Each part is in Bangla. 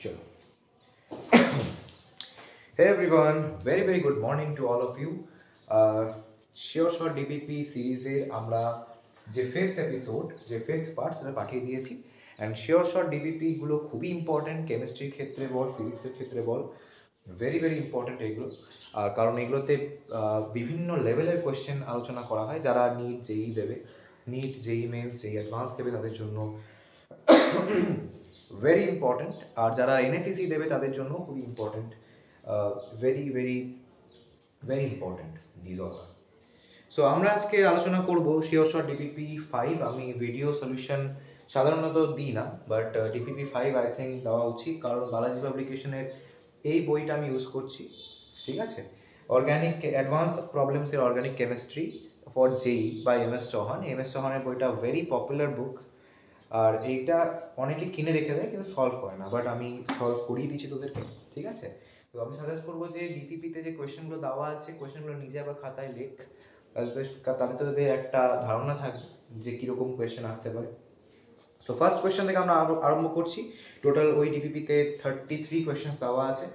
चलो Hey everyone, very good morning to all of you. Sure Short DPP series আমরা যে ফিফথ এপিসোড যে ফিফথ পার্ট সেটা পাঠিয়ে দিয়েছি অ্যান্ড শিওর শর্ট ডিপিপি গুলো খুবই ইম্পর্টেন্ট, কেমিস্ট্রির ক্ষেত্রে বল, ফিজিক্সের ক্ষেত্রে বল, ভেরি ইম্পর্টেন্ট এগুলো। আর কারণ এগুলোতে বিভিন্ন লেভেলের কোয়েশ্চেন আলোচনা করা হয়। যারা নিট জেই দেবে, NEET JEE mains JEE advance দেবে তাদের জন্য ভেরি ইম্পর্টেন্ট, আর যারা এনএসসিসি দেবে তাদের জন্য খুবই important, very important these all are. So আমরা আজকে আলোচনা করব শিওর শর্ট ডিপিপি 5। আমি ভিডিও সলিউশন সাধারণত দিই না, বাট ডিপিপি 5 আই থিঙ্ক দেওয়া উচিত, কারণ বালাজি পাবলিকেশনের এই বইটা আমি ইউজ করছি। ঠিক আছে, অর্গ্যানিক অ্যাডভান্স প্রবলেমসের organic chemistry for JEE by M S. Chauhan. M S. চৌহানের বইটা ভেরি পপুলার বুক, আর এইটা অনেকে কিনে রেখে দেয় কিন্তু সলভ করে না, বাট আমি সলভ করিয়ে দিচ্ছি তোদেরকে। ঠিক আছে, তো আমি সাজেস্ট করবো যে ডিপিপিতে যে কোয়েশ্চেনগুলো দেওয়া আছে, কোয়েশ্চেনগুলো নিজে আবার খাতায় লেখ, তাহলে তো তোদের একটা ধারণা থাকবে যে কীরকম কোয়েশ্চেন আসতে পারে। সো ফার্স্ট কোয়েশ্চেন থেকে আমরা আরম্ভ করছি। টোটাল ওই ডিপিপিতে 33 কোয়েশ্চেন্স দেওয়া আছে।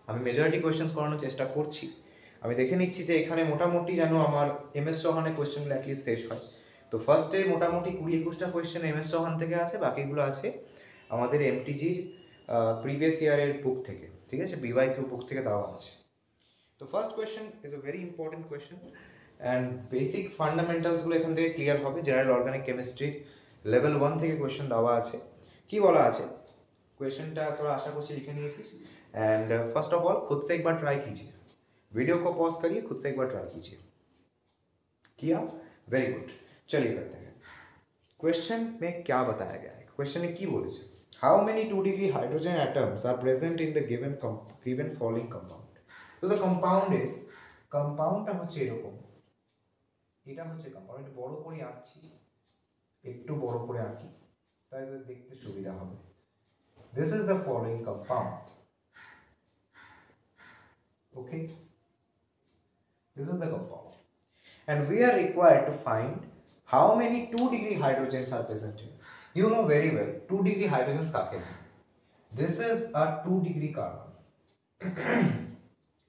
আমি মেজরিটি কোয়েশ্চেন্স করানোর চেষ্টা করছি। আমি দেখে নিচ্ছি যে এখানে মোটামুটি যেন আমার এম.এস. চৌহানের কোয়েশ্চেনগুলো অ্যাটলিস্ট শেষ হয়। তো ফার্স্টে মোটামুটি 20-21টা কোয়েশ্চেন এম.এস. চৌহান থেকে আছে, বাকিগুলো আছে আমাদের এমটিজির প্রিভিয়াস ইয়ারের বুক থেকে। ঠিক আছে, বিওয়াইকিউ বুক থেকে দেওয়া আছে। তো first question is a very important question and basic ফান্ডামেন্টালসগুলো এখান থেকে ক্লিয়ার হবে। জেনারেল অর্গানিক কেমিস্ট্রি লেভেল 1 থেকে কোয়েশ্চেন দেওয়া আছে। কি বলা আছে क्वेश्चनটা তোরা आशा করছি लिखे নিয়েছিস। एंड फर्स्ट ऑफ ऑल खुद से एक बार ट्राई कीजिए, वीडियो को पॉज करिए, खुद से एक बार ट्राई कीजिए। किया? Very good. चलिए करते हैं। क्वेश्चन में क्या बताया गया है, क्वेश्चन में की बोलेছে how many 2 degree hydrogen atoms are present in the given following compound. तो द कंपाउंड इज, कंपाउंडটা হচ্ছে এরকম, এটা হচ্ছে কম্পাউন্ড। একটু বড় করে আঁকছি, একটু বড় করে আঁকি তাই দেখতে সুবিধা হবে। This is the following compound. Okay, this is the compound, and we are required to find how many 2 degree hydrogens are present here. You know very well 2 degree hydrogens kake. This is a 2 degree carbon.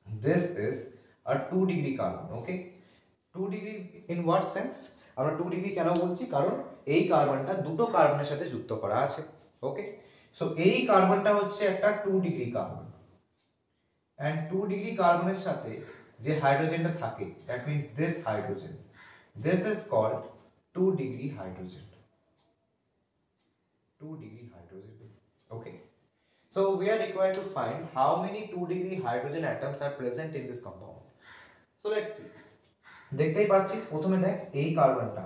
This is a 2 degree carbon. Okay, 2 degree in what sense? আমরা 2 ডিগ্রি কেন বলছি, কারণ এই কার্বনটা দুটো কার্বনের সাথে যুক্ত করা আছে। ওকে, সো এই কার্বনটা হচ্ছে একটা 2 ডিগ্রি কার্বন, এন্ড 2 ডিগ্রি কার্বনের সাথে যে হাইড্রোজেনটা থাকে, that means this hydrogen, this is called 2 degree hydrogen. 2 degree hydrogen. Okay, so we are required to find how many 2 degree hydrogen atoms are present in this compound. So let's see. দেখতেই পাচ্ছিস, প্রথমে দেখ এই কার্বনটা,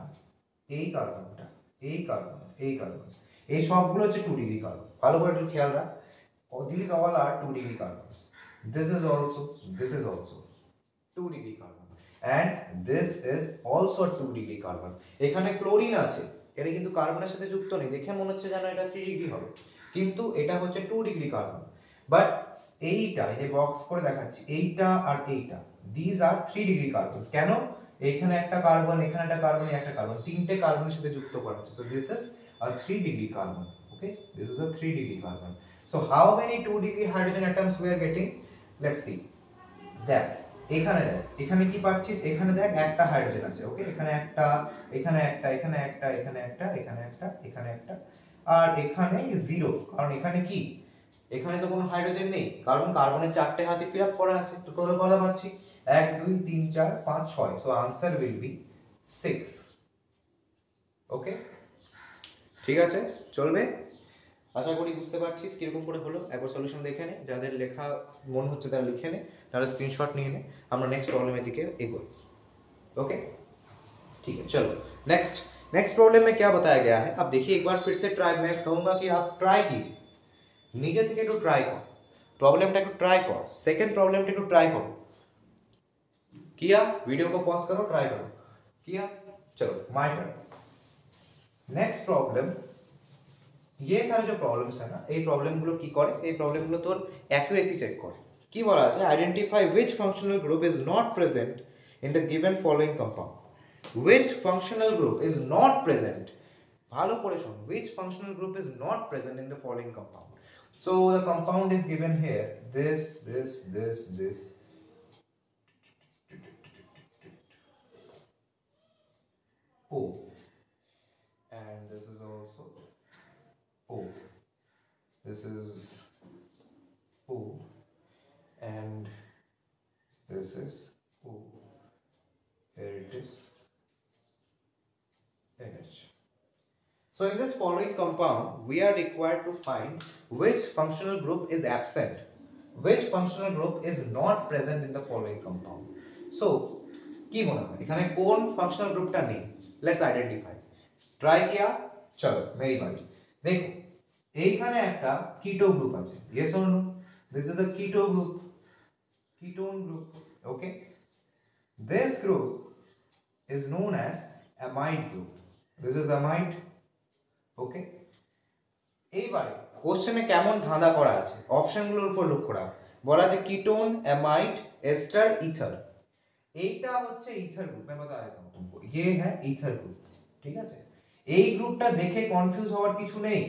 এই কার্বনটা, এই কার্বন, এই কার্বন, এই সবগুলো হচ্ছে 2 ডিগ্রি কার্বন। ভালো করে একটু খেয়াল রাখ, these all are 2 degree carbons. This is also 2 degree carbon, and this is also 2 degree carbon. এখানে ক্লোরিন আছে, এটা কিন্তু কার্বনের সাথে যুক্ত নেই, দেখে মনে হচ্ছে যেন এটা 3 ডিগ্রি হবে, কিন্তু এটা হচ্ছে 2 ডিগ্রি কার্বন। বাট এইটা, এই যে বক্স করে দেখাচ্ছি, এইটা আর এইটা, these are 3 ডিগ্রি কার্বনস। কেন? এইখানে একটা কার্বন, এখানে একটা কার্বন, একটা কার্বন, তিনটে কার্বনের সাথে যুক্ত করা আছে। So this is a 3 degree carbon. Okay, this is a 3 degree carbon. So how many 2 degree hydrogen atoms we are getting? Let's see. দেখ এখানে, দেখ এখানে কি পাচ্ছিস, এখানে দেখ একটা হাইড্রোজেন আছে। ওকে, এখানে একটা, এখানে একটা, এখানে একটা, এখানে একটা, এখানে একটা, এখানে একটা, আর এখানে জিরো, কারণ এখানে কি, এখানে তো কোনো হাইড্রোজেন নেই, কারণ কার্বনের চারটে হাতে ফিল আপ করা আছে। তো টোটাল কত পাচ্ছি, 1 2 3 4 5 6। So answer will be 6. ওকে, ঠিক আছে, চলবে। আশা করি বুঝতে পারছিস কিরকম করে হলো। একবার সলিউশন দেখে নে, যাদের লেখা মন হচ্ছে তারা লিখে নে, তাহলে স্ক্রিনশট নিয়ে নে, আমরা নেক্সট प्रॉब्लम दिखे एगोई। ओके, ठीक है, चलो नेक्स्ट प्रॉब्लम में क्या बताया गया है। अब देखिए एक बार फिर से ट्राई, मैं कहूंगा कि आप ट्राई कीजिए, নিজে থেকে একটু ট্রাই কর, প্রবলেমটা একটু ট্রাই কর, সেকেন্ড প্রবলেমটা একটু ট্রাই করো। किया? वीडियो को पॉज करो, ट्राई करो। किया? चलो माय टर्न। नेक्स्ट प्रॉब्लम, ये सारे जो प्रॉब्लम्स है ना, এই প্রবলেমগুলো কি করে, এই প্রবলেমগুলো তোর অ্যাকুরেসি চেক করে। কি বলা আছে, identify which functional group is not present in the given following compound. Which functional group is not present, ভালো করে শোন, which functional group is not present in the following compound. So the compound is given here, this, O, and this is also O, this is O, and this is O, here it is NH. So in this following compound, we are required to find which functional group is absent, which functional group is not present in the following compound. So কি মনে হয় এখানে কোন ফাংশনাল গ্রুপটা নেই? Let's identify. ট্রাই কিয়া, চলো মেরি বাড়ি। দেখো এইখানে একটা কিটো গ্রুপ আছে, yes or no? This is a keto group, ketone group, okay? This group is known as amide group. This is amide, okay? এইবারে কোশ্চেনে কেমন ধাঁধা করা আছে, অপশনগুলোর উপর লক্ষ্য রাখ। বলা আছে কিটোন, অ্যামাইড, এস্টার, ইথার। এইটা হচ্ছে ইথার গ্রুপ। मैं बता देता हूं तुमको, ये है ইথার গ্রুপ, ঠিক আছে? এই গ্রুপটা দেখে কনফিউজ হওয়ার কিছু নেই।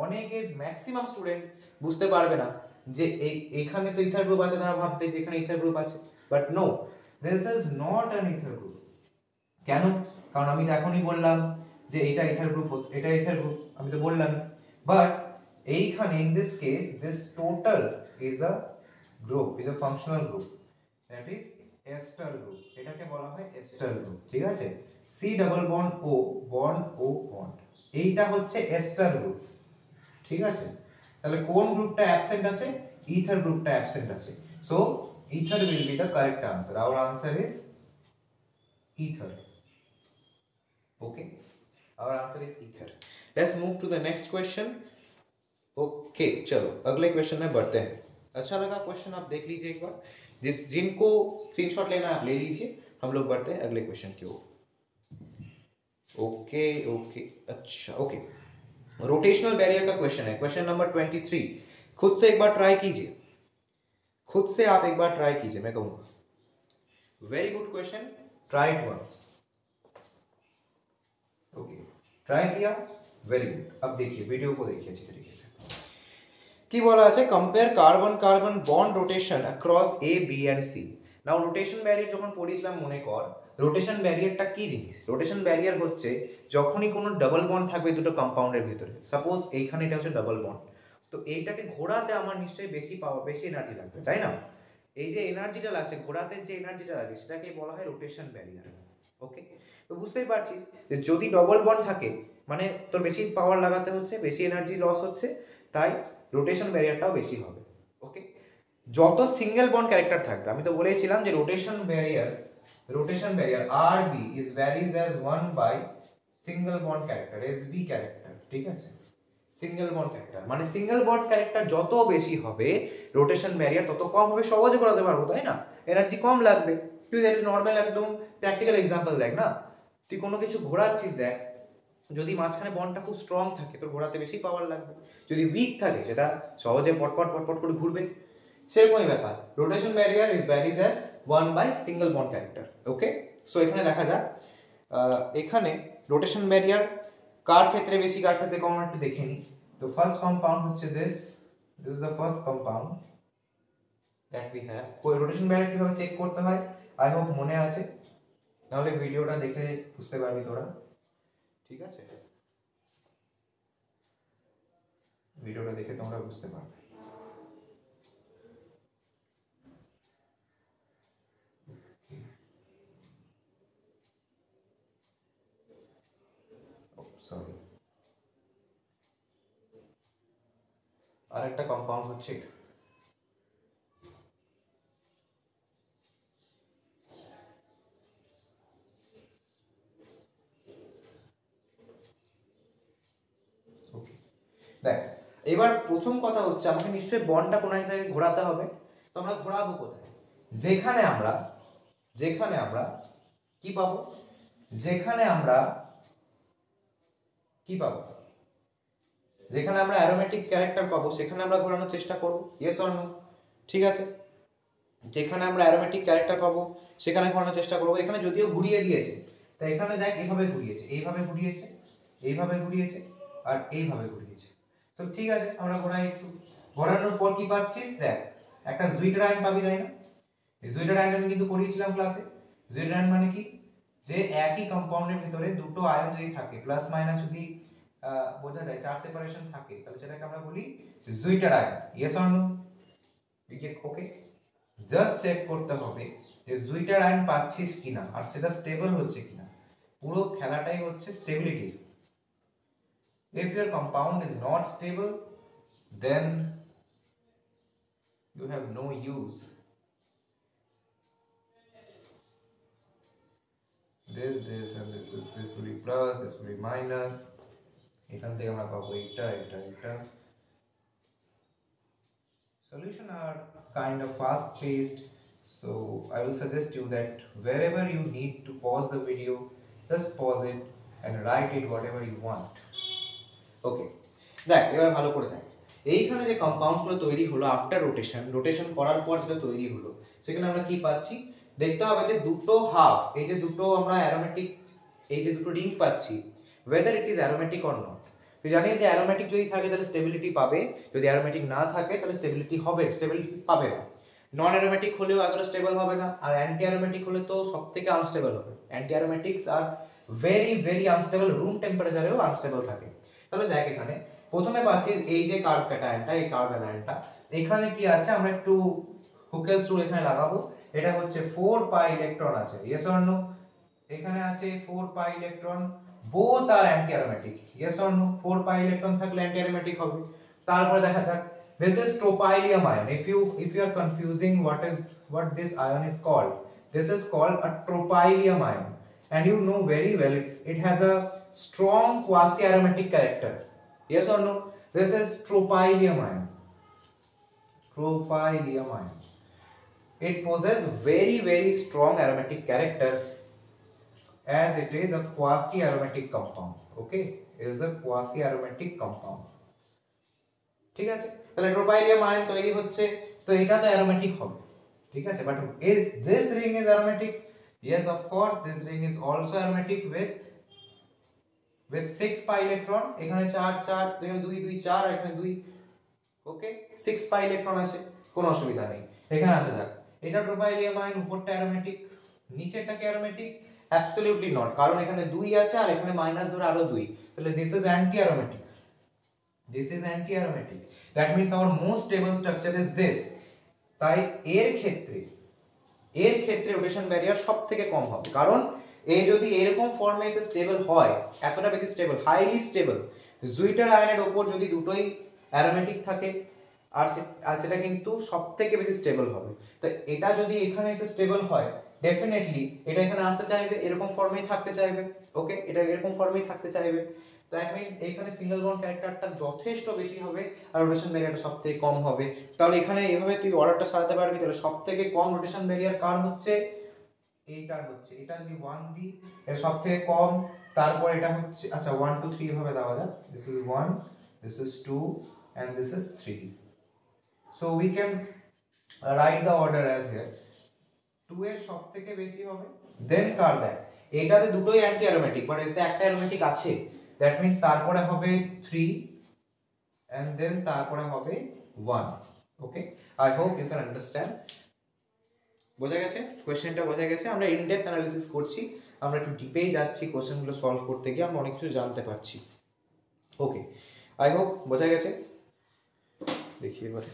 অনেকে ম্যাক্সিমাম স্টুডেন্ট বুঝতে পারবে না যে এখানে তো ইথার গ্রুপ আছে, তারা ভাববে যে এখানে ইথার গ্রুপ আছে, but no, this is not an ether group. কেন? কারণ আমি তো এখনই বললাম যে এটা ইথার গ্রুপ, এটা ইথার গ্রুপ, আমি তো বললাম। বাট এইখানে in this case this total is a group, is a functional group, that is ester group. এটাকে বলা হয় এস্টার গ্রুপ, ঠিক আছে? C double bond O, bond O bond, এইটা হচ্ছে এস্টার গ্রুপ, ঠিক আছে? তাহলে কোন গ্রুপটা অ্যাবসেন্ট আছে? ইথার গ্রুপটা অ্যাবসেন্ট আছে। So ether will be the correct answer. Our answer is ether. Okay, our answer is ether. Let's move to the next question. Okay, चलो अगले क्वेश्चन में बढ़ते हैं। अच्छा लगा क्वेश्चन, आप देख लीजिए एक बार, जिनको स्क्रीनशॉट लेना आप ले लीजिए। हम लोग बढ़ते हैं अगले क्वेश्चन की ओर। ओके ओके, अच्छा ओके, रोटेशनल बैरियर का क्वेश्चन है, क्वेश्चन नंबर 23। खुद से एक बार ट्राई कीजिए, खुद से आप एक बार ट्राई कीजिए, मैं कहूंगा। Very good question, try it once. Okay, try किया, वेरी गुड। अब देखिए, वीडियो को देखिए अच्छी तरीके से। কি বলা আছে? Compare carbon carbon bond rotation across A B and C. Now rotation barrier যখন পড়িয়েছিলাম মনে কর, রোটেশন ব্যারিয়ারটা কি জিনিস? রোটেশন ব্যারিয়ার হচ্ছে যখনই কোনো ডাবল বন্ড থাকবে দুটো কম্পাউন্ডের ভিতরে, সাপোজ এইখানে এটা হচ্ছে ডাবল বন্ড, তো এইটাকে ঘোরাতে আমার নিশ্চয়ই বেশি পাওয়ার, বেশি এনার্জি লাগবে, তাই না? এই যে এনার্জিটা লাগছে, ঘোরাতে যে এনার্জিটা লাগে সেটাকে বলা হয় রোটেশন ব্যারিয়ার। ওকে, তো বুঝতেই পারছিস যে যদি ডবল বন্ড থাকে মানে তোর বেশি পাওয়ার লাগাতে হচ্ছে, বেশি এনার্জি লস হচ্ছে, তাই রোটেশন ব্যারিয়ারটাও বেশি হবে। ওকে, যত সিঙ্গেল বন্ড ক্যারেক্টার থাকবে, আমি তো বলেছিলাম যে rotation barrier RB is varies as 1 by single bond character, SB character, ঠিক আছে? সিঙ্গেল বন্ড ক্যারেক্টার মানে সিঙ্গেল বন্ড ক্যারেক্টার যত বেশি হবে রোটেশন ব্যারিয়ার তত কম হবে, সহজে করাতে পারবো, তাই না? এনার্জি কম লাগবে। তুই দেখ নর্মাল একদম প্র্যাকটিক্যাল এক্সাম্পল দেখ না, তুই কোনো কিছু ঘোরাচ্ছিস, দেখ যদি মাঝখানে বন্ডটা খুব স্ট্রং থাকে তোর ঘোরাতে বেশি পাওয়ার লাগবে, যদি উইক থাকে সেটা সহজে পটপট পটপট করে ঘুরবে, সেরকমই ব্যাপার। Rotation barrier is varies as 1 by single bond character. Okay, so এখানে দেখা যাক এখানে রোটেশন ব্যারিয়ার কার ক্ষেত্রে বেশি কার ক্ষেত্রে কম একটু দেখে নিই। তো ফার্স্ট কম্পাউন্ড হচ্ছে this is the first compound that we have. Rotation barrier কিভাবে চেক করতে হয় আই হোপ মনে আছে, নাহলে ভিডিওটা দেখে বুঝতে পারবি তোরা, ঠিক আছে? ভিডিওটা দেখে তোমরা বুঝতে পারবে। সরি, আরেকটা কম্পাউন্ড হচ্ছে দেখ। এবার প্রথম কথা হচ্ছে আমাকে নিশ্চয়ই বন্ডটা কোন এক জায়গায় ঘোরাতে হবে, তো আমরা ঘোরাবো কোথায়? যেখানে আমরা কি পাবো, যেখানে আমরা কি পাবো, যেখানে আমরা অ্যারোমেটিক ক্যারেক্টার পাবো সেখানে আমরা ঘোরানোর চেষ্টা করব, ইয়েস অর নো? ঠিক আছে, যেখানে আমরা অ্যারোমেটিক ক্যারেক্টার পাবো সেখানে ঘোরানোর চেষ্টা করব। এখানে যদিও ঘুরিয়ে দিয়েছে, তাই এখানে দেখ এভাবে ঘুরিয়েছে, এইভাবে ঘুরিয়েছে, এইভাবে ঘুরিয়েছে আর এইভাবে ঘুরিয়েছে। তো ঠিক আছে, আমরা ঘোরাই একটু। ঘোরানোর পর কি পাচ্ছিস দেখ একটা জুইটার আয়ন পাবি তাই না এই জুইটার আয়ন আমি কিন্তু পড়িয়েছিলাম ক্লাসে জুইটার আয়ন মানে কি যে একই কম্পাউন্ডের ভিতরে দুটো আয়ন যদি থাকে প্লাস মাইনাস যদি বোঝা যায় চার সেপারেশন থাকে তাহলে সেটাকে আমরা বলি zwitterion yes or no okay just check করতে হবে যে জুইটার আয়ন পাচ্ছিস কিনা আর সেটা স্টেবল হচ্ছে কিনা পুরো খেলাটাই হচ্ছে stability if your compound is not stable then you have no use this and this will be plus this will be minus এখান থেকে আমরা পাবো এটা solution are kind of fast paced so I will suggest you that wherever you need to pause the video just pause it and write it whatever you want okay দেখ এবার ভালো করে দেখ এইখানে যে কম্পাউন্ডগুলো তৈরি হলো আফটার রোটেশন করার পর যেটা তৈরি হলো সেখানে আমরা কি পাচ্ছি দেখতে হবে যে দুটো হাফ এই যে দুটো আমরা অ্যারোমেটিক এই যে দুটো রিং পাচ্ছি whether it is aromatic or not তুই জানিস যে অ্যারোমেটিক যদি থাকে তাহলে স্টেবিলিটি পাবে যদি অ্যারোমেটিক না থাকে তাহলে স্টেবিলিটি পাবে না নন অ্যারোমেটিক হলেও এতটা স্টেবল হবে না আর অ্যান্টি অ্যারোমেটিক হলে তো সবথেকে আনস্টেবল হবে অ্যান্টি অ্যারোমেটিক্স আর ভেরি আনস্টেবল রুম টেম্পারেচারেও আনস্টেবল থাকে তাহলে দেখ এখানে প্রথমে পাচ্ছিস এই যে কার্ব ক্যাটায়নটা এই কার্ব অ্যানায়নটা এখানে কি আছে আমরা একটু হুকেলস রুল এখানে লাগাবো এটা হচ্ছে 4 পাই ইলেকট্রন আছে ইয়েস অর নো এখানে আছে 4 pi electron both are anti aromatic yes or no 4 pi electron থাকলে anti aromatic হবে তারপরে দেখা যাক this is tropylium ion if you are confusing what this ion is called this is called a tropylium ion and you know very well it has a strong quasi aromatic character yes or no this is tropylium ion it possesses very strong aromatic character as it is a quasi aromatic compound okay it is a quasi aromatic compound ঠিক আছে তাহলে ট্রোপাইলিয়াম আয়ন তৈরি হচ্ছে তো এটা তো অ্যারোমেটিক হবে ঠিক আছে but is this ring is aromatic yes of course this ring is also aromatic with 6 pi electron এখানে 4 এখানে 2 2 4 আর এখানে 2 ওকে 6 pi electron আছে কোনো অসুবিধা নেই এখানে আসা যাক এটা ট্রোপাইলিয়াম আয়ন উপরটা অ্যারোমেটিক নিচেরটা কি অ্যারোমেটিক absolutely not কারণ এখানে 2 আছে আর এখানে মাইনাস ধরে আরো 2 তাহলে this is anti aromatic that means our most stable structure is this তাই এর ক্ষেত্রে রোটেশন ব্যারিয়ার সবথেকে কম হবে কারণ এ যদি এরকম ফর্মে এসে স্টেবল হয় এতটা বেশি স্টেবল হাইলি স্টেবল জুইটার আয়নের উপর যদি দুটোই অ্যারোমেটিক থাকে আর সেটা কিন্তু সবথেকে বেশি স্টেবল হবে তো এটা যদি এখানে এসে স্টেবল হয় ডেফিনেটলি এটা এখানে আসতে চাইবে এরকম ফর্মেই থাকতে চাইবে ওকে এটা এরকম ফর্মেই থাকতে চাইবে দ্যাট মিন্স এখানে সিঙ্গেল বন্ড ক্যারেক্টারটা যথেষ্ট বেশি হবে আর রোটেশন ব্যারিয়ারটা সবথেকে কম হবে তাহলে এখানে এভাবে তুই অর্ডারটা সাজাতে পারবি তাহলে সবথেকে কম রোটেশন ব্যারিয়ার কার হচ্ছে এইটার হচ্ছে এটা যদি 1 দিই এর সবথেকে কম তারপর এটা হচ্ছে আচ্ছা 1 2 3 এভাবে দেওয়া যাক this is 1 this is 2 and this is 3 so we can write the order as here 2 এর সবথেকে বেশি হবে দেন কার দেখ এটাতে দুটোই অ্যান্টি অ্যারোমেটিক বাট এতে একটা অ্যারোমেটিক আছে দ্যাট মিন্স তারপরে হবে 3 and then তারপরে হবে 1 okay I hope you can understand বোঝা গেছে কোশ্চেনটা বোঝা গেছে আমরা ইন ডেপথ অ্যানালিসিস করছি আমরা একটু ডিপেই যাচ্ছি কোশ্চেনগুলো সলভ করতে গিয়ে আমরা অনেক কিছু জানতে পারছি ওকে আই হোপ বোঝা গেছে দেখি এবারে